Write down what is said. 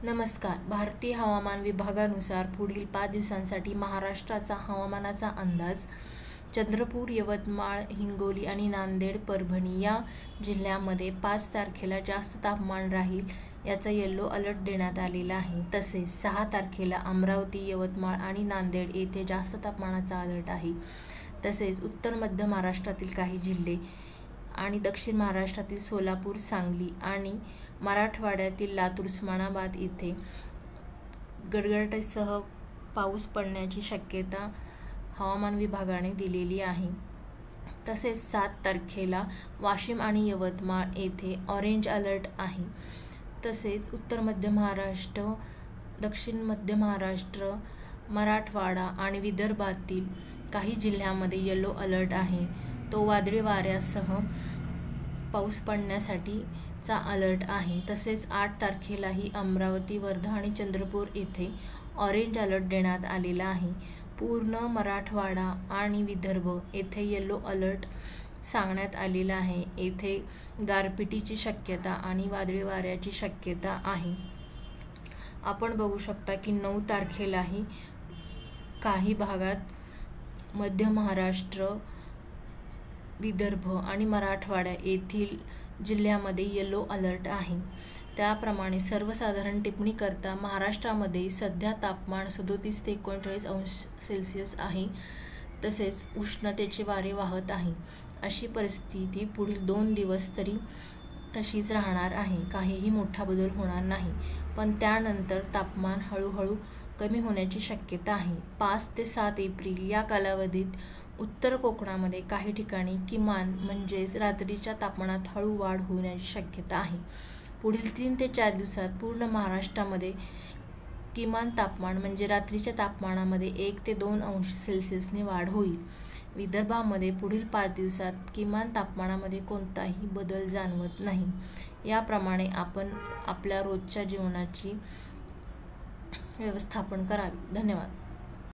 नमस्कार. भारतीय हवामान विभागानुसार पुढील 5 दिवसांसाठी महाराष्ट्राचा हवामानाचा अंदाज. चंद्रपूर, यवतमाळ, हिंगोली आणि नांदेड, परभणी या जिल्ह्यांमध्ये 5 तारखेला जास्त तापमान राहील याचा येलो अलर्ट देण्यात आलेला आहे. तसेच 6 तारखेला अमरावती, यवतमाळ आणि नांदेड येथे जास्त तापमानाचा अलर्ट आहे. तसेच उत्तर मध्य महाराष्ट्रातील काही जिल्हे आणि दक्षिण महाराष्ट्रातील सोलापूर, सांगली आणि मराठवाड्यातील लातूर, उस्मानाबाद येथे गडगडाटासह पाऊस पडण्याची शक्यता हवामान विभागाने दिलेली आहे. तसेच 7 तारखेला वाशिम आणि यवतमाळ येथे ऑरेंज अलर्ट आहे. तसेच उत्तर मध्य महाराष्ट्र, दक्षिण मध्य महाराष्ट्र, मराठवाडा आणि विदर्भातील काही जिल्ह्यांमध्ये येलो अलर्ट आहे. तो वादळी वाऱ्यासह पाऊस पडण्यासाठीचा अलर्ट आहे. तसेच 8 तारखेलाही अमरावती, वर्धा आणि चंद्रपूर येथे ऑरेंज अलर्ट देण्यात आलेला आहे. पूर्ण मराठवाडा आणि विदर्भ येथे येलो अलर्ट सांगण्यात आलेला आहे. येथे गारपिटीची शक्यता आणि वादळी वाऱ्याची शक्यता आहे. आपण बघू शकता की 9 तारखेलाही काही भागात मध्य महाराष्ट्र, विदर्भ आणि मराठवाडा येथील जिल्ह्यामध्ये येलो अलर्ट आहे. त्याप्रमाणे सर्वसाधारण टिप्पणी करता महाराष्ट्रामध्ये सध्या तापमान 37 ते 39 अंश सेल्सिअस आहे. तसेच उष्णतेचे वारे वाहत आहे. अशी परिस्थिती पुढील 2 दिवस तरी तशीच राहणार आहे. काहीही मोठा बदल होणार नाही. पण त्यानंतर तापमान हळूहळू कमी होण्याची शक्यता आहे. 5 ते 7 एप्रिल या कालावधीत उत्तर कोकणामध्ये काही ठिकाणी किमान म्हणजेच रात्रीच्या तापमानात हळू वाढ होण्याची शक्यता आहे. पुढील 3 ते 4 दिवसात पूर्ण महाराष्ट्रामध्ये किमान तापमान म्हणजे रात्रीच्या तापमानामध्ये 1 ते 2 अंश सेल्सिअसने वाढ होईल. विदर्भामध्ये पुढील 5 दिवसात किमान तापमानामध्ये कोणताही बदल जाणवत नाही. याप्रमाणे आपण आपल्या रोजच्या जीवनाची व्यवस्थापन करावे. धन्यवाद.